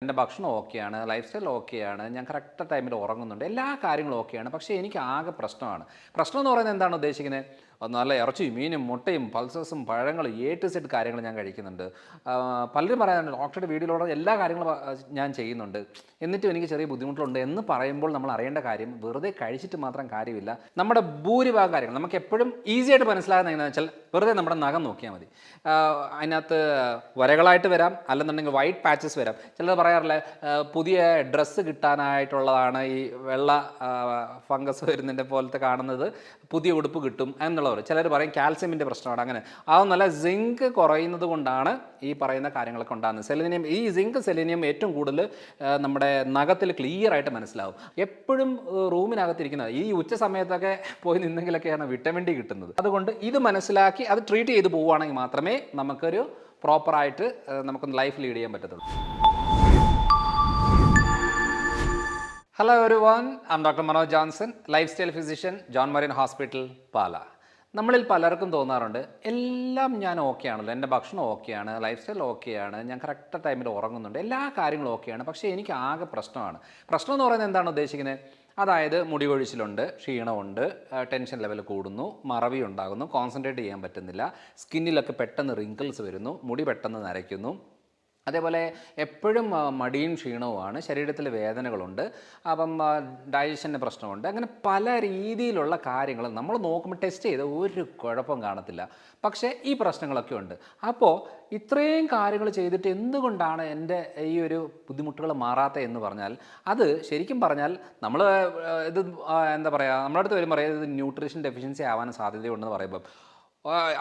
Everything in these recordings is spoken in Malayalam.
എൻ്റെ ഭക്ഷണം ഓക്കെയാണ്, ലൈഫ് സ്റ്റൈൽ ഓക്കെയാണ്, ഞാൻ കറക്റ്റ് ടൈമിൽ ഉറങ്ങുന്നുണ്ട്, എല്ലാ കാര്യങ്ങളും ഓക്കെയാണ്. പക്ഷേ എനിക്ക് ആകെ പ്രശ്നമാണ്. പ്രശ്നം എന്ന് പറയുന്നത് എന്താണ് ഉദ്ദേശിക്കുന്നത്? നല്ല ഇറച്ചിയും മീനും മുട്ടയും പൾസസും പഴങ്ങളും A to Z കാര്യങ്ങൾ ഞാൻ കഴിക്കുന്നുണ്ട്. പലരും പറയാറുണ്ട് ഡോക്ടറുടെ വീഡിയോയിലൂടെ എല്ലാ കാര്യങ്ങളും ഞാൻ ചെയ്യുന്നുണ്ട്, എന്നിട്ടും എനിക്ക് ചെറിയ ബുദ്ധിമുട്ടുകളുണ്ട് എന്ന് പറയുമ്പോൾ നമ്മൾ അറിയേണ്ട കാര്യം വെറുതെ കഴിച്ചിട്ട് മാത്രം കാര്യമില്ല. നമ്മുടെ ഭൂരിഭാഗം കാര്യങ്ങൾ നമുക്ക് എപ്പോഴും ഈസി ആയിട്ട് മനസ്സിലാകുന്ന എങ്ങനെയാണെന്ന് വെച്ചാൽ വെറുതെ നമ്മുടെ നഖം നോക്കിയാൽ മതി. അതിനകത്ത് വരകളായിട്ട് വരാം, അല്ലെന്നുണ്ടെങ്കിൽ വൈറ്റ് പാച്ചസ് വരാം. ചിലർ പറയാറില്ല പുതിയ ഡ്രസ്സ് കിട്ടാനായിട്ടുള്ളതാണ് ഈ വെള്ള ഫംഗസ് വരുന്നതിൻ്റെ പോലത്തെ കാണുന്നത്, പുതിയ ഉടുപ്പ് കിട്ടും എന്നുള്ളവർ. ചിലർ പറയും കാൽസ്യമിൻ്റെ പ്രശ്നമാണ്. അങ്ങനെ അതൊന്നല്ല, സിങ്ക് കുറയുന്നത് കൊണ്ടാണ് ഈ പറയുന്ന കാര്യങ്ങളൊക്കെ ഉണ്ടാകുന്നത്. സെലിനിയം, ഈ സിങ്ക് സെലിനിയം ഏറ്റവും കൂടുതൽ നമ്മുടെ നഖത്തിൽ ക്ലിയർ ആയിട്ട് മനസ്സിലാവും. എപ്പോഴും റൂമിനകത്തിരിക്കുന്നത് ഈ ഉച്ച സമയത്തൊക്കെ പോയി നിന്നെങ്കിലൊക്കെയാണ് വിറ്റമിൻ ഡി കിട്ടുന്നത്. അതുകൊണ്ട് ഇത് മനസ്സിലാക്കി അത് ട്രീറ്റ് ചെയ്ത് പോവുകയാണെങ്കിൽ മാത്രമേ നമുക്കൊരു പ്രോപ്പറായിട്ട് നമുക്കൊന്ന് ലൈഫ് ലീഡ് ചെയ്യാൻ പറ്റത്തുള്ളൂ. Hello everyone, I am doctor Manoj Johnson, lifestyle physician, John Marian hospital, Pala. നമ്മളിൽ പലർക്കും തോന്നാറുണ്ട് എല്ലാം ഞാൻ ഓക്കെയാണല്ലോ, എൻ്റെ ഭക്ഷണം ഓക്കെയാണ്, ലൈഫ് സ്റ്റൈൽ ഓക്കെയാണ്, ഞാൻ കറക്റ്റ് ടൈമിൽ ഉറങ്ങുന്നുണ്ട്, എല്ലാ കാര്യങ്ങളും ഓക്കെയാണ്, പക്ഷേ എനിക്ക് ആകെ പ്രശ്നമാണ്. പ്രശ്നം എന്ന് പറയുന്നത് എന്താണ് ഉദ്ദേശിക്കുന്നത്? അതായത് മുടി കൊഴിച്ചിലുണ്ട്, ക്ഷീണമുണ്ട്, ടെൻഷൻ ലെവൽ കൂടുന്നു, മറവി ഉണ്ടാകുന്നു, കോൺസെൻട്രേറ്റ് ചെയ്യാൻ പറ്റുന്നില്ല, സ്കിന്നിലൊക്കെ പെട്ടെന്ന് റിങ്കിൾസ് വരുന്നു, മുടി പെട്ടെന്ന് നരയ്ക്കുന്നു, അതേപോലെ എപ്പോഴും മടിയും ക്ഷീണവുമാണ്, ശരീരത്തിൽ വേദനകളുണ്ട്, അപ്പം ഡൈജഷൻ്റെ പ്രശ്നമുണ്ട്. അങ്ങനെ പല രീതിയിലുള്ള കാര്യങ്ങൾ നമ്മൾ നോക്കുമ്പോൾ ടെസ്റ്റ് ചെയ്ത് ഒരു കുഴപ്പം കാണത്തില്ല, പക്ഷേ ഈ പ്രശ്നങ്ങളൊക്കെ ഉണ്ട്. അപ്പോൾ ഇത്രയും കാര്യങ്ങൾ ചെയ്തിട്ട് എന്തുകൊണ്ടാണ് എൻ്റെ ഈ ഒരു ബുദ്ധിമുട്ടുകൾ മാറാത്ത എന്ന് പറഞ്ഞാൽ, അത് ശരിക്കും പറഞ്ഞാൽ നമ്മൾ ഇത് എന്താ പറയുക, നമ്മുടെ അടുത്ത് വരും പറയാം ഇത് ന്യൂട്രീഷൻ ഡെഫിഷ്യൻസി ആവാൻ സാധ്യതയുണ്ടെന്ന് പറയുമ്പം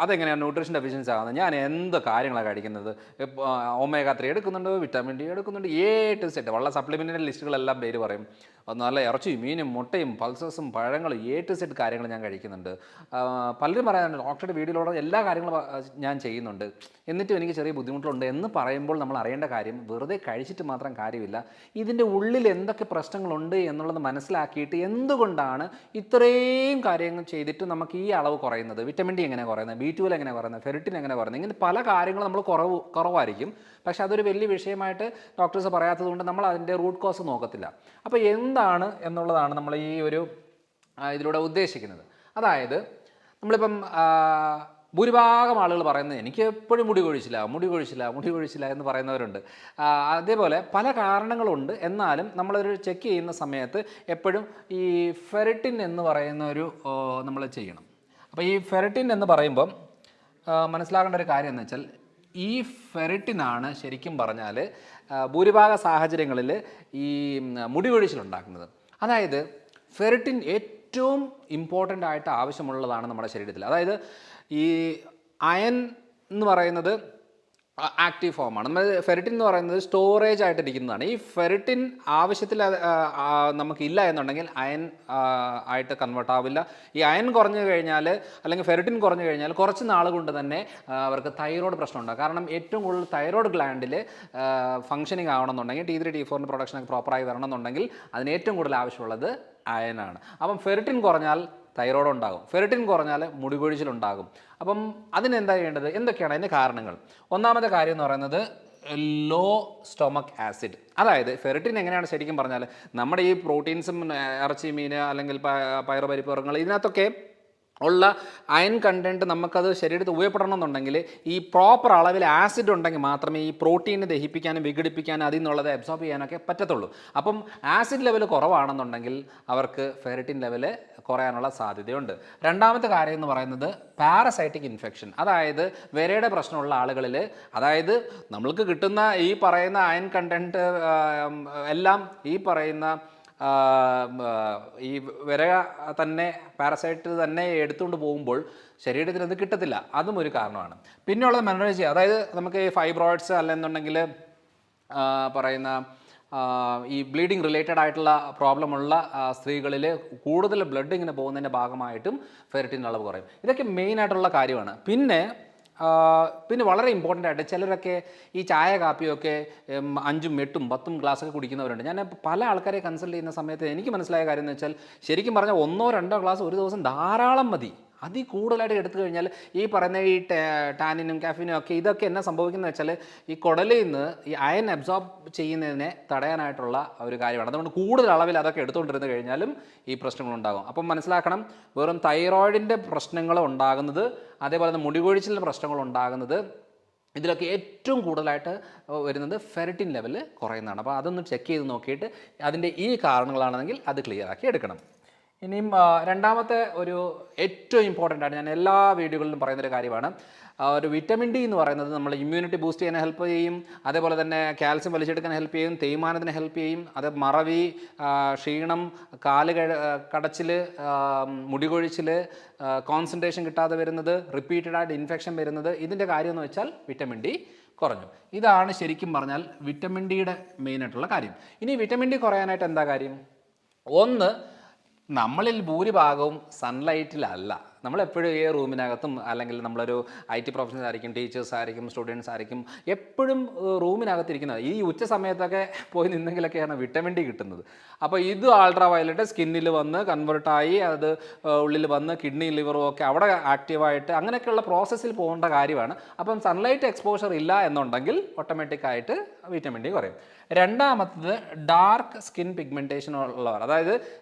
അതെങ്ങനെയാണ് ന്യൂട്രീഷൻ ഡെഫിഷ്യൻസി ആകുന്നത്? ഞാൻ എന്ത് കാര്യങ്ങളാണ് കഴിക്കുന്നത്? omega 3 എടുക്കുന്നുണ്ട്, വിറ്റാമിൻ ഡി എടുക്കുന്നുണ്ട്, A to Z ഉള്ള സപ്ലിമെൻ്ററി ലിസ്റ്റുകളെല്ലാം പേര് പറയും. നല്ല ഇറച്ചിയും മീനും മുട്ടയും പൾസസും പഴങ്ങളും A to Z കാര്യങ്ങൾ ഞാൻ കഴിക്കുന്നുണ്ട്. പലരും പറയാറുണ്ട് ഡോക്ടറുടെ വീഡിയോയിലൂടെ എല്ലാ കാര്യങ്ങളും ഞാൻ ചെയ്യുന്നുണ്ട്, എന്നിട്ടും എനിക്ക് ചെറിയ ബുദ്ധിമുട്ടുകളുണ്ട് എന്ന് പറയുമ്പോൾ നമ്മൾ അറിയേണ്ട കാര്യം വെറുതെ കഴിച്ചിട്ട് മാത്രം കാര്യമില്ല. ഇതിൻ്റെ ഉള്ളിൽ എന്തൊക്കെ പ്രശ്നങ്ങളുണ്ട് എന്നുള്ളത് മനസ്സിലാക്കിയിട്ട് എന്തുകൊണ്ടാണ് ഇത്രയും കാര്യങ്ങൾ ചെയ്തിട്ട് നമുക്ക് ഈ അളവ് കുറയുന്നത്, വിറ്റമിൻ ഡി എങ്ങനെ കുറയുന്നത്, B12 എങ്ങനെ കുറയുന്നത്, ഫെറിറ്റിൻ എങ്ങനെ കുറയുന്നത്, ഇങ്ങനെ പല കാര്യങ്ങളും നമ്മൾ കുറവായിരിക്കും. പക്ഷെ അതൊരു വലിയ വിഷയമായിട്ട് ഡോക്ടേഴ്സ് പറയാത്തത് കൊണ്ട് നമ്മൾ അതിൻ്റെ റൂട്ട് കോസ് നോക്കത്തില്ല. അപ്പോൾ എന്താണ് എന്നുള്ളതാണ് നമ്മൾ ഈ ഒരു ഇതിലൂടെ ഉദ്ദേശിക്കുന്നത്. അതായത് നമ്മളിപ്പം ഭൂരിഭാഗം ആളുകൾ പറയുന്നത് എനിക്ക് എപ്പോഴും മുടി കൊഴിച്ചില്ല എന്ന് പറയുന്നവരുണ്ട്. അതേപോലെ പല കാരണങ്ങളുണ്ട്. എന്നാലും നമ്മളൊരു ചെക്ക് ചെയ്യുന്ന സമയത്ത് എപ്പോഴും ഈ ഫെറിറ്റിൻ എന്ന് പറയുന്ന ഒരു നമ്മൾ ചെയ്യണം. അപ്പോൾ ഈ ഫെറിറ്റിൻ എന്ന് പറയുമ്പം മനസ്സിലാക്കേണ്ട ഒരു കാര്യം എന്ന് വെച്ചാൽ, ഈ ഫെറിറ്റിനാണ് ശരിക്കും പറഞ്ഞാൽ ഭൂരിഭാഗ സാഹചര്യങ്ങളിൽ ഈ മുടി കൊഴിച്ചിലുണ്ടാക്കുന്നത്. അതായത് ഫെറിറ്റിൻ ഏറ്റവും ഇമ്പോർട്ടൻ്റ് ആയിട്ട് ആവശ്യമുള്ളതാണ് നമ്മുടെ ശരീരത്തിൽ. അതായത് ഈ അയൺ എന്ന് പറയുന്നത് ആക്റ്റീവ് ഫോമാണ്. നമ്മൾ ഫെറിറ്റിൻ എന്ന് പറയുന്നത് സ്റ്റോറേജ് ആയിട്ടിരിക്കുന്നതാണ്. ഈ ഫെറിറ്റിൻ ആവശ്യത്തിൽ നമുക്കില്ല എന്നുണ്ടെങ്കിൽ അയൺ ആയിട്ട് കൺവേർട്ട് ആവില്ല. ഈ അയൺ കുറഞ്ഞു കഴിഞ്ഞാൽ അല്ലെങ്കിൽ ഫെറിറ്റിൻ കുറഞ്ഞു കഴിഞ്ഞാൽ കുറച്ച് നാൾ കൊണ്ട് തന്നെ അവർക്ക് തൈറോയ്ഡ് പ്രശ്നമുണ്ടാകും. കാരണം ഏറ്റവും കൂടുതൽ തൈറോയ്ഡ് ഗ്ലാൻഡിൽ ഫംഗ്ഷനിങ് ആവണമെന്നുണ്ടെങ്കിൽ T3 T4 പ്രൊഡക്ഷനൊക്കെ പ്രോപ്പറായി വരണമെന്നുണ്ടെങ്കിൽ അതിന് ഏറ്റവും കൂടുതൽ ആവശ്യമുള്ളത് അയനാണ്. അപ്പം ഫെറിറ്റിൻ കുറഞ്ഞാൽ തൈറോയ്ഡ് ഉണ്ടാകും, ഫെറിറ്റിൻ കുറഞ്ഞാൽ മുടി കൊഴിച്ചിലുണ്ടാകും. അപ്പം അതിനെന്താ ചെയ്യേണ്ടത്? എന്തൊക്കെയാണ് അതിൻ്റെ കാരണങ്ങൾ? ഒന്നാമത്തെ കാര്യം എന്ന് പറയുന്നത് ലോ സ്റ്റൊമക് ആസിഡ്. അതായത് ഫെറിറ്റിൻ എങ്ങനെയാണ് ശരിക്കും പറഞ്ഞാൽ നമ്മുടെ ഈ പ്രോട്ടീൻസും ഇറച്ചി മീൻ അല്ലെങ്കിൽ പയറ് പരിപ്പ് വർഗ്ഗങ്ങൾ ഇതിനകത്തൊക്കെ ഉള്ള അയൺ കണ്ടൻറ്റ് നമുക്കത് ശരീരത്തിൽ ഉപയോഗപ്പെടണമെന്നുണ്ടെങ്കിൽ ഈ പ്രോപ്പർ അളവിൽ ആസിഡ് ഉണ്ടെങ്കിൽ മാത്രമേ ഈ പ്രോട്ടീനെ ദഹിപ്പിക്കാനും വിഘടിപ്പിക്കാനും അതിൽ നിന്നുള്ളത് അബ്സോർബ് ചെയ്യാനൊക്കെ പറ്റത്തുള്ളൂ. അപ്പം ആസിഡ് ലെവൽ കുറവാണെന്നുണ്ടെങ്കിൽ അവർക്ക് ഫെറിറ്റിൻ ലെവൽ കുറയാനുള്ള സാധ്യതയുണ്ട്. രണ്ടാമത്തെ കാര്യം എന്ന് പറയുന്നത് പാരസൈറ്റിക് ഇൻഫെക്ഷൻ. അതായത് വിരയുടെ പ്രശ്നമുള്ള ആളുകളിൽ, അതായത് നമ്മൾക്ക് കിട്ടുന്ന ഈ പറയുന്ന അയൺ കണ്ടൻറ്റ് എല്ലാം ഈ പറയുന്ന ഈ വിര തന്നെ പാരസൈറ്റ് തന്നെ എടുത്തുകൊണ്ട് പോകുമ്പോൾ ശരീരത്തിന് അത് കിട്ടത്തില്ല. അതും ഒരു കാരണമാണ്. പിന്നെയുള്ളത് മെനോറേജ്. അതായത് നമുക്ക് ഈ ഫൈബ്രോയിഡ്സ് അല്ലെന്നുണ്ടെങ്കിൽ പറയുന്ന ഈ ബ്ലീഡിങ് റിലേറ്റഡ് ആയിട്ടുള്ള പ്രോബ്ലം ഉള്ള സ്ത്രീകളിൽ കൂടുതൽ ബ്ലഡ് ഇങ്ങനെ പോകുന്നതിൻ്റെ ഭാഗമായിട്ടും ഫെറിറ്റിൻ അളവ് കുറയും. ഇതൊക്കെ മെയിനായിട്ടുള്ള കാര്യമാണ്. പിന്നെ വളരെ ഇമ്പോർട്ടൻ്റ് ആയിട്ട് ചിലരൊക്കെ ഈ ചായ കാപ്പിയൊക്കെ 5ഉം 8ഉം 10ഉം ഗ്ലാസ്സൊക്കെ കുടിക്കുന്നവരുണ്ട്. ഞാൻ പല ആൾക്കാരെ കൺസൾട്ട് ചെയ്യുന്ന സമയത്ത് എനിക്ക് മനസ്സിലായ കാര്യം എന്ന് വെച്ചാൽ, ശരിക്കും പറഞ്ഞാൽ 1-2 ഗ്ലാസ് ഒരു ദിവസം ധാരാളം മതി. അതിൽ കൂടുതലായിട്ട് എടുത്തു കഴിഞ്ഞാൽ ഈ പറയുന്ന ഈ ടാനിനും കാഫിനും ഒക്കെ ഇതൊക്കെ എന്നാ സംഭവിക്കുന്നത് വെച്ചാൽ ഈ കുടലിൽ നിന്ന് ഈ അയൺ അബ്സോർബ് ചെയ്യുന്നതിനെ തടയാനായിട്ടുള്ള ഒരു കാര്യമാണ്. അതുകൊണ്ട് കൂടുതൽ അളവിൽ അതൊക്കെ എടുത്തുകൊണ്ടിരുന്ന് കഴിഞ്ഞാലും ഈ പ്രശ്നങ്ങളുണ്ടാകും. അപ്പം മനസ്സിലാക്കണം, വെറും തൈറോയിഡിൻ്റെ പ്രശ്നങ്ങൾ ഉണ്ടാകുന്നത്, അതേപോലെ തന്നെ മുടികൊഴിച്ചിലിൻ്റെ പ്രശ്നങ്ങൾ ഉണ്ടാകുന്നത്, ഇതിലൊക്കെ ഏറ്റവും കൂടുതലായിട്ട് വരുന്നത് ഫെറിറ്റിൻ ലെവൽ കുറയുന്നതാണ്. അപ്പോൾ അതൊന്ന് ചെക്ക് ചെയ്ത് നോക്കിയിട്ട് അതിൻ്റെ ഈ കാരണങ്ങളാണെങ്കിൽ അത് ക്ലിയർ ആക്കി എടുക്കണം. ഇനിയും രണ്ടാമത്തെ ഒരു ഏറ്റവും ഇമ്പോർട്ടൻ്റ് ആണ്, ഞാൻ എല്ലാ വീഡിയോകളിലും പറയുന്നൊരു കാര്യമാണ്, ഒരു വിറ്റമിൻ ഡി എന്ന് പറയുന്നത് നമ്മൾ ഇമ്മ്യൂണിറ്റി ബൂസ്റ്റ് ചെയ്യാൻ ഹെൽപ്പ് ചെയ്യും, അതേപോലെ തന്നെ കാൽസ്യം വലിച്ചെടുക്കാൻ ഹെൽപ്പ് ചെയ്യും, തേയ്മാനത്തിന് ഹെൽപ്പ് ചെയ്യും, അത് മറവി, ക്ഷീണം, കാല് കടച്ചിൽ, മുടികൊഴിച്ചിൽ, കോൺസെൻട്രേഷൻ കിട്ടാതെ വരുന്നത്, റിപ്പീറ്റഡായിട്ട് ഇൻഫെക്ഷൻ വരുന്നത്, ഇതിൻ്റെ കാര്യമെന്ന് വെച്ചാൽ വിറ്റമിൻ ഡി കുറഞ്ഞു. ഇതാണ് ശരിക്കും പറഞ്ഞാൽ വിറ്റമിൻ ഡിയുടെ മെയിനായിട്ടുള്ള കാര്യം. ഇനി വിറ്റമിൻ ഡി കുറയാനായിട്ട് എന്താ കാര്യം? ഒന്ന്, നമ്മളിൽ ഭൂരിഭാഗവും സൺലൈറ്റിലല്ല. നമ്മളെപ്പോഴും ഈ റൂമിനകത്തും, അല്ലെങ്കിൽ നമ്മളൊരു IT പ്രൊഫഷണൽസ് ആയിരിക്കും, ടീച്ചേഴ്സ് ആയിരിക്കും, സ്റ്റുഡൻസ് ആയിരിക്കും, എപ്പോഴും റൂമിനകത്തിരിക്കുന്നത്. ഈ ഉച്ച സമയത്തൊക്കെ പോയി നിന്നെങ്കിലൊക്കെയാണ് വിറ്റമിൻ ഡി കിട്ടുന്നത്. അപ്പോൾ ഇത് അൾട്രാ വയലറ്റ് സ്കിന്നിൽ വന്ന് കൺവേർട്ടായി അത് ഉള്ളിൽ വന്ന് കിഡ്നി ലിവറും ഒക്കെ അവിടെ ആക്റ്റീവായിട്ട് അങ്ങനെയൊക്കെയുള്ള പ്രോസസ്സിൽ പോകേണ്ട കാര്യമാണ്. അപ്പം സൺലൈറ്റ് എക്സ്പോഷർ ഇല്ല എന്നുണ്ടെങ്കിൽ ഓട്ടോമാറ്റിക്കായിട്ട് വിറ്റമിൻ ഡി കുറയും. രണ്ടാമത്തത്, ഡാർക്ക് സ്കിൻ പിഗ്മെൻറ്റേഷൻ ഉള്ളവർ, അതായത്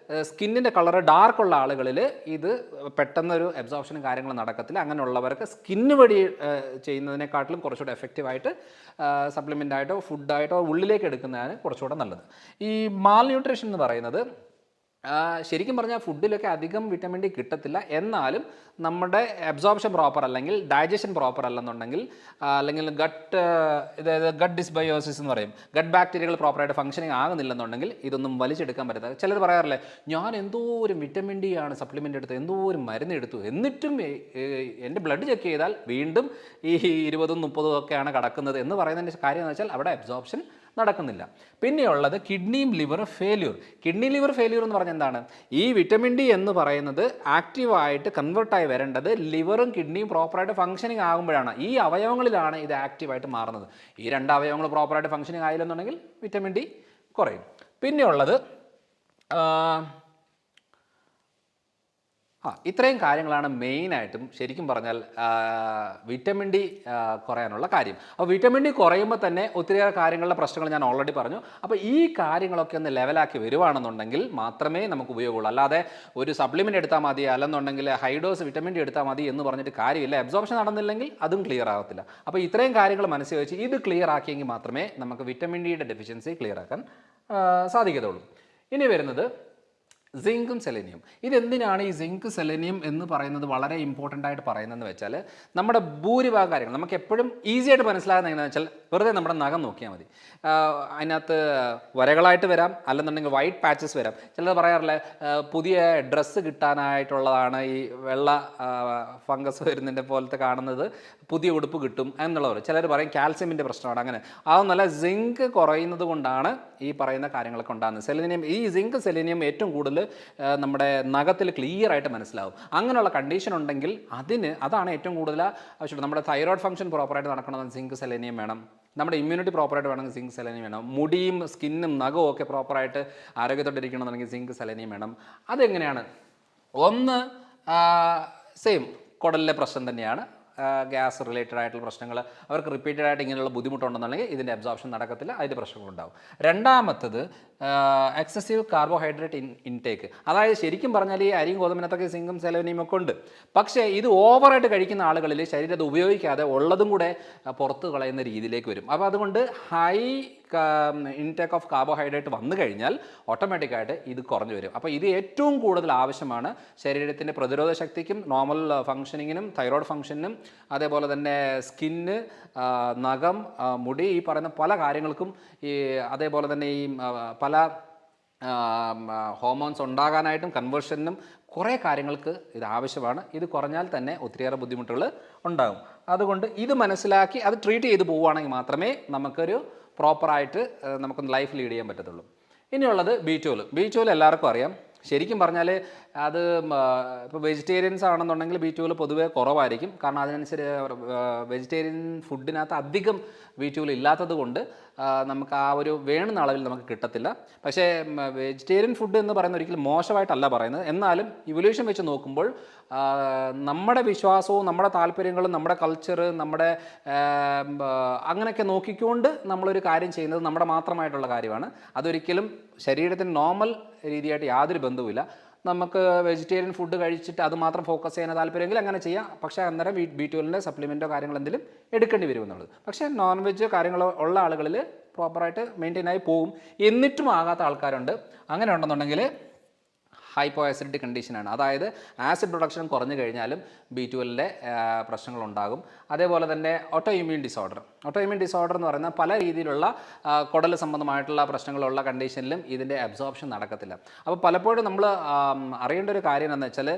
സ്കിന്നിൻ്റെ കളറ് ഡാർക്കുള്ള ആളുകളിൽ ഇത് പെട്ടെന്നൊരു അബ്സോർപ്ഷനും കാര്യങ്ങളും നടക്കത്തില്ല. അങ്ങനെയുള്ളവർക്ക് സ്കിന്ന് വഴി ചെയ്യുന്നതിനെക്കാട്ടിലും കുറച്ചുകൂടെ എഫക്റ്റീവായിട്ട് സപ്ലിമെൻ്റായിട്ടോ ഫുഡായിട്ടോ ഉള്ളിലേക്ക് എടുക്കുന്നതാണ് കുറച്ചുകൂടെ നല്ലത്. ഈ മാൽ ന്യൂട്രീഷൻ എന്ന് പറയുന്നത് ശരിക്കും പറഞ്ഞാൽ ഫുഡിലൊക്കെ അധികം വിറ്റമിൻ ഡി കിട്ടത്തില്ല, എന്നാലും നമ്മുടെ അബ്സോർപ്ഷൻ പ്രോപ്പർ അല്ലെങ്കിൽ ഡൈജഷൻ പ്രോപ്പർ അല്ലെന്നുണ്ടെങ്കിൽ, അല്ലെങ്കിൽ ഗട്ട് ഡിസ്ബയോസിസ് എന്ന് പറയും, ഗട്ട് ബാക്ടീരിയകൾ പ്രോപ്പറായിട്ട് ഫംഗ്ഷനിങ് ആകുന്നില്ലെന്നുണ്ടെങ്കിൽ ഇതൊന്നും വലിച്ചെടുക്കാൻ പറ്റത്തില്ല. ചിലർ പറയാറില്ലേ, ഞാൻ എന്തോ ഒരു വിറ്റമിൻ ഡി ആണ് സപ്ലിമെൻ്റ് എടുത്ത്, എന്തോ ഒരു മരുന്ന് എടുത്തു, എന്നിട്ടും എൻ്റെ ബ്ലഡ് ചെക്ക് ചെയ്താൽ വീണ്ടും ഈ 20-ഉം 30-ഉം ഒക്കെയാണ് കിടക്കുന്നത് എന്ന് പറയുന്നതിൻ്റെ കാര്യം എന്ന് വെച്ചാൽ അവിടെ അബ്സോർപ്ഷൻ നടക്കുന്നില്ല. പിന്നെയുള്ളത് കിഡ്നിയും liver failure. Kidney liver failure എന്ന് പറഞ്ഞാൽ എന്താണ്? ഈ വിറ്റമിൻ ഡി എന്ന് പറയുന്നത് ആക്റ്റീവായിട്ട് കൺവേർട്ടായി വരേണ്ടത് ലിവറും കിഡ്നിയും പ്രോപ്പറായിട്ട് ഫംഗ്ഷനിങ് ആകുമ്പോഴാണ്. ഈ അവയവങ്ങളിലാണ് ഇത് ആക്റ്റീവായിട്ട് മാറുന്നത്. ഈ രണ്ട് അവയവങ്ങൾ പ്രോപ്പറായിട്ട് ഫംഗ്ഷനിങ് ആയില്ലെന്നുണ്ടെങ്കിൽ വിറ്റമിൻ ഡി കുറയും. പിന്നെയുള്ളത് ഇത്രയും കാര്യങ്ങളാണ് മെയിനായിട്ടും ശരിക്കും പറഞ്ഞാൽ വിറ്റമിൻ ഡി കുറയാനുള്ള കാര്യം. അപ്പോൾ വിറ്റമിൻ ഡി കുറയുമ്പോൾ തന്നെ ഒത്തിരിയേറെ കാര്യങ്ങളുടെ പ്രശ്നങ്ങൾ ഞാൻ ഓൾറെഡി പറഞ്ഞു. അപ്പോൾ ഈ കാര്യങ്ങളൊക്കെ ഒന്ന് ലെവലാക്കി വരുവാണെന്നുണ്ടെങ്കിൽ മാത്രമേ നമുക്ക് ഉപയോഗമുള്ളൂ. അല്ലാതെ ഒരു സപ്ലിമെൻ്റ് എടുത്താൽ മതി, അല്ലെന്നുണ്ടെങ്കിൽ ഹൈഡോസ് വിറ്റമിൻ ഡി എടുത്താൽ മതി എന്ന് പറഞ്ഞിട്ട് കാര്യമില്ല. അബ്സോർപ്ഷൻ നടന്നില്ലെങ്കിൽ അതും ക്ലിയർ ആകത്തില്ല. അപ്പോൾ ഇത്രയും കാര്യങ്ങൾ മനസ്സിൽ വെച്ച് ഇത് ക്ലിയർ ആക്കിയെങ്കിൽ മാത്രമേ നമുക്ക് വിറ്റമിൻ ഡിയുടെ ഡെഫിഷ്യൻസി ക്ലിയർ ആക്കാൻ സാധിക്കത്തുള്ളൂ. ഇനി വരുന്നത് സിങ്കും സെലേനിയം. ഇതെന്തിനാണ് ഈ സിങ്ക് സെലേനിയം എന്ന് പറയുന്നത് വളരെ ഇമ്പോർട്ടൻ്റ് ആയിട്ട് പറയുന്നതെന്ന് വെച്ചാൽ, നമ്മുടെ ഭൂരിഭാഗം കാര്യങ്ങൾ നമുക്ക് എപ്പോഴും ഈസി ആയിട്ട് മനസ്സിലാകുന്നത് എങ്ങനെയാണെന്ന് വെച്ചാൽ, വെറുതെ നമ്മുടെ നഖം നോക്കിയാൽ മതി. അതിനകത്ത് വരകളായിട്ട് വരാം, അല്ലെന്നുണ്ടെങ്കിൽ വൈറ്റ് പാച്ചസ് വരാം. ചിലർ പറയാറില്ല, പുതിയ ഡ്രസ്സ് കിട്ടാനായിട്ടുള്ളതാണ് ഈ വെള്ള ഫംഗസ് വരുന്നതിൻ്റെ പോലത്തെ കാണുന്നത്, പുതിയ ഉടുപ്പ് കിട്ടും എന്നുള്ളവർ. ചിലർ പറയും കാൽസ്യമിൻ്റെ പ്രശ്നമാണ്. അങ്ങനെ അതൊന്നല്ല, സിങ്ക് കുറയുന്നത് കൊണ്ടാണ് ഈ പറയുന്ന കാര്യങ്ങളൊക്കെ ഉണ്ടാകുന്നത്. സെലേനിയം, ഈ സിങ്ക് സെലേനിയം ഏറ്റവും കൂടുതൽ നമ്മുടെ നഖത്തിൽ ക്ലിയർ ആയിട്ട് മനസ്സിലാവും. അങ്ങനെയുള്ള കണ്ടീഷൻ ഉണ്ടെങ്കിൽ അതാണ് ഏറ്റവും കൂടുതൽ ആവശ്യം. നമ്മുടെ തൈറോയ്ഡ് ഫംഗ്ഷൻ പ്രോപ്പറായിട്ട് നടക്കണമെന്ന് സിങ്ക് സെലേനിയം വേണം. നമ്മുടെ ഇമ്മ്യൂണിറ്റി പ്രോപ്പറായിട്ട് വേണമെങ്കിൽ സിങ്ക് സെലേനിയം വേണം. മുടിയും സ്കിന്നും നഖവും ഒക്കെ പ്രോപ്പറായിട്ട് ആരോഗ്യത്തോട്ടിരിക്കണമെന്നുണ്ടെങ്കിൽ സിങ്ക് സെലേനിയം വേണം. അതെങ്ങനെയാണ്? ഒന്ന്, സെയിം കുടലിലെ പ്രശ്നം തന്നെയാണ്, ഗ്യാസ് റിലേറ്റഡ് ആയിട്ടുള്ള പ്രശ്നങ്ങൾ. അവർക്ക് റിപ്പീറ്റഡ് ആയിട്ട് ഇങ്ങനെയുള്ള ബുദ്ധിമുട്ടുണ്ടെന്നുണ്ടെങ്കിൽ ഇതിൻ്റെ അബ്സോർപ്ഷൻ നടക്കത്തില്ല, അതിൻ്റെ പ്രശ്നങ്ങളുണ്ടാവും. രണ്ടാമത്തത്, എക്സസീവ് കാർബോഹൈഡ്രേറ്റ് ഇൻടേക്ക്. അതായത് ശരിക്കും പറഞ്ഞാൽ ഈ അരിയും ഗോതമ്പിനകത്തൊക്കെ സിങ്കും സെലേനിയം ഒക്കെ ഉണ്ട്. പക്ഷേ ഇത് ഓവറായിട്ട് കഴിക്കുന്ന ആളുകളിൽ ശരീരം അത് ഉപയോഗിക്കാതെ ഉള്ളതും കൂടെ പുറത്ത് കളയുന്ന രീതിയിലേക്ക് വരും. അപ്പോൾ അതുകൊണ്ട് ഹൈ ഇൻടേക്ക് ഓഫ് കാർബോഹൈഡ്രേറ്റ് വന്നു കഴിഞ്ഞാൽ ഓട്ടോമാറ്റിക്കായിട്ട് ഇത് കുറഞ്ഞു വരും. അപ്പോൾ ഇത് ഏറ്റവും കൂടുതൽ ആവശ്യമാണ് ശരീരത്തിൻ്റെ പ്രതിരോധ ശക്തിക്കും നോർമൽ ഫങ്ഷനിങ്ങിനും തൈറോയ്ഡ് ഫങ്ഷനും അതേപോലെ തന്നെ സ്കിന്ന്, നഖം, മുടി, ഈ പറയുന്ന പല കാര്യങ്ങൾക്കും, ഈ അതേപോലെ തന്നെ ഈ പല ഹോർമോൺസ് ഉണ്ടാകാനായിട്ടും കൺവേർഷനും കുറേ കാര്യങ്ങൾക്ക് ഇത് ആവശ്യമാണ്. ഇത് കുറഞ്ഞാൽ തന്നെ ഒത്തിരിയേറെ ബുദ്ധിമുട്ടുകൾ ഉണ്ടാകും. അതുകൊണ്ട് ഇത് മനസ്സിലാക്കി അത് ട്രീറ്റ് ചെയ്ത് പോവുകയാണെങ്കിൽ മാത്രമേ നമുക്കൊരു പ്രോപ്പറായിട്ട് നമുക്കൊന്ന് ലൈഫ് ലീഡ് ചെയ്യാൻ പറ്റത്തുള്ളൂ. ഇനിയുള്ളത് B12 എല്ലാവർക്കും അറിയാം. ശരിക്കും പറഞ്ഞാൽ അത് ഇപ്പോൾ വെജിറ്റേറിയൻസ് ആണെന്നുണ്ടെങ്കിൽ B12 പൊതുവേ കുറവായിരിക്കും. കാരണം അതിനനുസരിച്ച് വെജിറ്റേറിയൻ ഫുഡിനകത്ത് അധികം B12 ഇല്ലാത്തത് കൊണ്ട് നമുക്ക് ആ ഒരു വേണ്ടുന്ന അളവിൽ നമുക്ക് കിട്ടത്തില്ല. പക്ഷേ വെജിറ്റേറിയൻ ഫുഡ് എന്ന് പറയുന്നത് ഒരിക്കലും മോശമായിട്ടല്ല പറയുന്നത്. എന്നാലും ഇവല്യൂഷൻ വെച്ച് നോക്കുമ്പോൾ നമ്മുടെ വിശ്വാസവും നമ്മുടെ താല്പര്യങ്ങളും നമ്മുടെ കൾച്ചർ നമ്മുടെ അങ്ങനെയൊക്കെ നോക്കിക്കൊണ്ട് നമ്മളൊരു കാര്യം ചെയ്യുന്നത് നമ്മുടെ മാത്രമായിട്ടുള്ള കാര്യമാണ്. അതൊരിക്കലും ശരീരത്തിന് നോർമൽ രീതിയായിട്ട് യാതൊരു ബന്ധവുമില്ല. നമുക്ക് വെജിറ്റേറിയൻ ഫുഡ് കഴിച്ചിട്ട് അത് മാത്രം ഫോക്കസ് ചെയ്യാൻ താല്പര്യമെങ്കിൽ അങ്ങനെ ചെയ്യാം. പക്ഷേ അന്നേരം B12 സപ്ലിമെൻറ്റോ കാര്യങ്ങൾ എന്തെങ്കിലും എടുക്കേണ്ടി വരും എന്നുള്ളത്. പക്ഷേ നോൺ വെജ് കാര്യങ്ങളോ ഉള്ള ആളുകളിൽ പ്രോപ്പറായിട്ട് മെയിൻറ്റെയിൻ ആയി പോകും. എന്നിട്ടും ആകാത്ത ആൾക്കാരുണ്ട്. അങ്ങനെ ഉണ്ടെന്നുണ്ടെങ്കിൽ ഹൈപ്പോ ആസിഡിറ്റി കണ്ടീഷനാണ്. അതായത് ആസിഡ് പ്രൊഡക്ഷൻ കുറഞ്ഞു കഴിഞ്ഞാലും B12 പ്രശ്നങ്ങളുണ്ടാകും. അതേപോലെ തന്നെ ഓട്ടോ ഇമ്മ്യൂൺ ഡിസോർഡർ എന്ന് പറയുന്ന പല രീതിയിലുള്ള കുടൽ സംബന്ധമായിട്ടുള്ള പ്രശ്നങ്ങളുള്ള കണ്ടീഷനിലും ഇതിൻ്റെ അബ്സോർപ്ഷൻ നടക്കത്തില്ല. അപ്പോൾ പലപ്പോഴും നമ്മൾ അറിയേണ്ട ഒരു കാര്യം എന്താണെന്ന് വെച്ചാൽ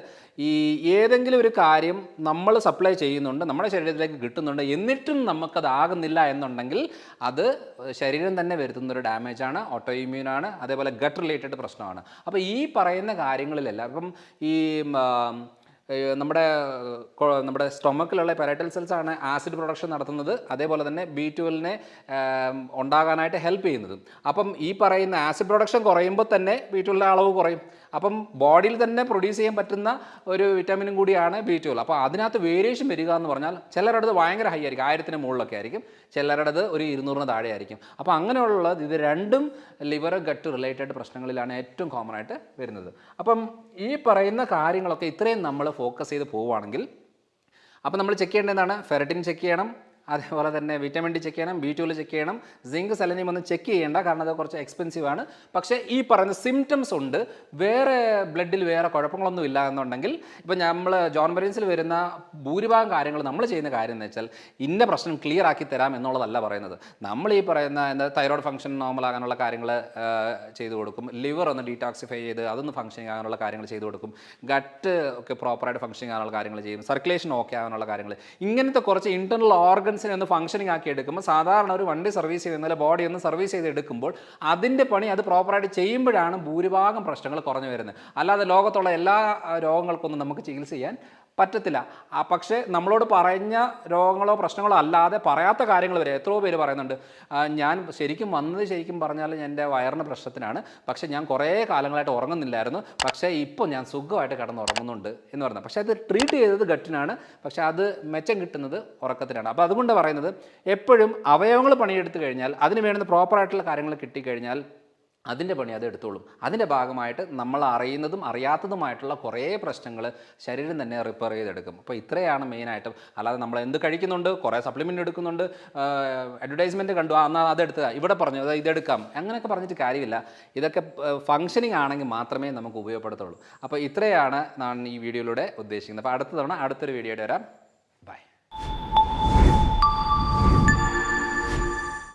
ഈ ഏതെങ്കിലും ഒരു കാര്യം നമ്മൾ സപ്ലൈ ചെയ്യുന്നുണ്ട്, നമ്മുടെ ശരീരത്തിലേക്ക് കിട്ടുന്നുണ്ട്, എന്നിട്ടും നമുക്കതാകുന്നില്ല എന്നുണ്ടെങ്കിൽ അത് ശരീരം തന്നെ വരുത്തുന്നൊരു ഡാമേജാണ്, ഓട്ടോ ഇമ്മ്യൂണാണ്, അതേപോലെ ഗട്ട് റിലേറ്റഡ് പ്രശ്നമാണ്. അപ്പോൾ ഈ പറയുന്ന കാര്യങ്ങളിലെല്ലാം ഇപ്പം ഈ നമ്മുടെ സ്റ്റൊമക്കിലുള്ള പെരൈറ്റൽ സെൽസ് ആണ് ആസിഡ് പ്രൊഡക്ഷൻ നടത്തുന്നത്. അതേപോലെ തന്നെ B12 ഉണ്ടാകാനായിട്ട് ഹെൽപ്പ് ചെയ്യുന്നത്. അപ്പം ഈ പറയുന്ന ആസിഡ് പ്രൊഡക്ഷൻ കുറയുമ്പോൾ തന്നെ B12 അളവ് കുറയും. അപ്പം ബോഡിയിൽ തന്നെ പ്രൊഡ്യൂസ് ചെയ്യാൻ പറ്റുന്ന ഒരു വിറ്റാമിനും കൂടിയാണ് B12. അപ്പോൾ അതിനകത്ത് വേരിയേഷൻ വരിക എന്ന് പറഞ്ഞാൽ ചിലരുടേത് ഭയങ്കര ഹൈ ആയിരിക്കും, 1000 മുകളിലൊക്കെ ആയിരിക്കും, ചിലരുടേത് ഒരു 200 താഴെ ആയിരിക്കും. അപ്പോൾ അങ്ങനെയുള്ളത് ഇത് രണ്ടും ലിവർ ഗട്ട് റിലേറ്റഡ് പ്രശ്നങ്ങളിലാണ് ഏറ്റവും കോമൺ ആയിട്ട് വരുന്നത്. അപ്പം ഈ പറയുന്ന കാര്യങ്ങളൊക്കെ ഇത്രയും നമ്മൾ ഫോക്കസ് ചെയ്ത് പോവുകയാണെങ്കിൽ അപ്പോൾ നമ്മൾ ചെക്ക് ചെയ്യേണ്ടത് എന്താണ്? ഫെററ്റിൻ ചെക്ക് ചെയ്യണം, അതേപോലെ തന്നെ വിറ്റാമിൻ ഡി ചെക്ക് ചെയ്യണം, B12 ചെക്ക് ചെയ്യണം. സിങ്ക് സെലനിയം ഒന്നും ചെക്ക് ചെയ്യേണ്ട, കാരണം അത് കുറച്ച് എക്സ്പെൻസീവ് ആണ്. പക്ഷേ ഈ പറയുന്ന സിംറ്റംസ് ഉണ്ട്, വേറെ ബ്ലഡിൽ വേറെ കുഴപ്പങ്ങളൊന്നും ഇല്ല എന്നുണ്ടെങ്കിൽ ഇപ്പോൾ നമ്മൾ ജോൺ മരീൻസിൽ വരുന്ന ഭൂരിഭാഗം കാര്യങ്ങൾ നമ്മൾ ചെയ്യുന്ന കാര്യം എന്ന് വെച്ചാൽ ഇന്ന പ്രശ്നം ക്ലിയർ ആക്കി തരാം എന്നുള്ളതല്ല പറയുന്നത്. നമ്മൾ ഈ പറയുന്ന എന്താ തൈറോയ്ഡ് ഫംഗ്ഷൻ നോർമൽ ആകാനുള്ള കാര്യങ്ങൾ ചെയ്തു കൊടുക്കും, ലിവർ ഒന്ന് ഡീടോക്സിഫൈ ചെയ്ത് അതൊന്ന് ഫംഗ്ഷനിങ് ആകാനുള്ള കാര്യങ്ങൾ ചെയ്തു കൊടുക്കും, ഗട്ട് ഒക്കെ പ്രോപ്പറായിട്ട് ഫംഗ്ഷനിങ് ആകാനുള്ള കാര്യങ്ങൾ ചെയ്യും, സർക്കുലേഷൻ ഓക്കെ ആകാനുള്ള കാര്യങ്ങൾ, ഇങ്ങനത്തെ കുറച്ച് ഇൻറ്റർണൽ ഓർഗൻസിനെ ഒന്ന് ഫംഗ്ഷനിങ് ആക്കി എടുക്കുമ്പോൾ സാധാരണ ഒരു വണ്ടി സർവീസ് ചെയ്യുന്നതിൽ ബോഡി ഒന്ന് സർവീസ് ചെയ്ത് എടുക്കുമ്പോൾ അതിൻ്റെ പണി അത് പ്രോപ്പറായിട്ട് ചെയ്യുമ്പോഴാണ് ഭൂരിഭാഗം പ്രശ്നങ്ങൾ കുറഞ്ഞു വരുന്നത്. അല്ലാതെ ലോകത്തുള്ള എല്ലാ രോഗങ്ങൾക്കൊന്നും നമുക്ക് ചികിത്സ ചെയ്യാൻ പറ്റത്തില്ല. പക്ഷേ നമ്മളോട് പറഞ്ഞ രോഗങ്ങളോ പ്രശ്നങ്ങളോ അല്ലാതെ പറയാത്ത കാര്യങ്ങൾ വരെ എത്രയോ പേര് പറയുന്നുണ്ട്, ഞാൻ ശരിക്കും പറഞ്ഞാൽ എൻ്റെ വയറിന് പ്രശ്നത്തിനാണ്, പക്ഷേ ഞാൻ കുറേ കാലങ്ങളായിട്ട് ഉറങ്ങുന്നില്ലായിരുന്നു, പക്ഷേ ഇപ്പോൾ ഞാൻ സുഖമായിട്ട് കിടന്ന് ഉറങ്ങുന്നുണ്ട് എന്ന് പറയുന്നത്. പക്ഷേ അത് ട്രീറ്റ് ചെയ്തത് ഗട്ടിനാണ്, പക്ഷേ അത് മെച്ചം കിട്ടുന്നത് ഉറക്കത്തിനാണ്. അപ്പോൾ അതുകൊണ്ട് പറയുന്നത് എപ്പോഴും അവയവങ്ങൾ പണിയെടുത്ത് കഴിഞ്ഞാൽ അതിന് വേണ്ടുന്ന പ്രോപ്പറായിട്ടുള്ള കാര്യങ്ങൾ കിട്ടിക്കഴിഞ്ഞാൽ അതിൻ്റെ പണി അത് എടുത്തോളും. അതിൻ്റെ ഭാഗമായിട്ട് നമ്മൾ അറിയുന്നതും അറിയാത്തതുമായിട്ടുള്ള കുറേ പ്രശ്നങ്ങൾ ശരീരം തന്നെ റിപ്പയർ ചെയ്തെടുക്കും. അപ്പോൾ ഇത്രയാണ് മെയിനായിട്ടും. അല്ലാതെ നമ്മൾ എന്ത് കഴിക്കുന്നുണ്ട്, കുറേ സപ്ലിമെൻ്റ് എടുക്കുന്നുണ്ട്, അഡ്വർടൈസ്മെൻറ്റ് കണ്ടു എന്നാൽ അതെടുക്കുക, ഇവിടെ പറഞ്ഞു അത് ഇതെടുക്കാം, അങ്ങനെയൊക്കെ പറഞ്ഞിട്ട് കാര്യമില്ല. ഇതൊക്കെ ഫങ്ഷനിങ് ആണെങ്കിൽ മാത്രമേ നമുക്ക് ഉപയോഗപ്പെടുത്തുള്ളൂ. അപ്പോൾ ഇത്രയാണ് ഞാൻ ഈ വീഡിയോയിലൂടെ ഉദ്ദേശിക്കുന്നത്. അപ്പോൾ അടുത്ത തവണ അടുത്തൊരു വീഡിയോയുടെ വരാം.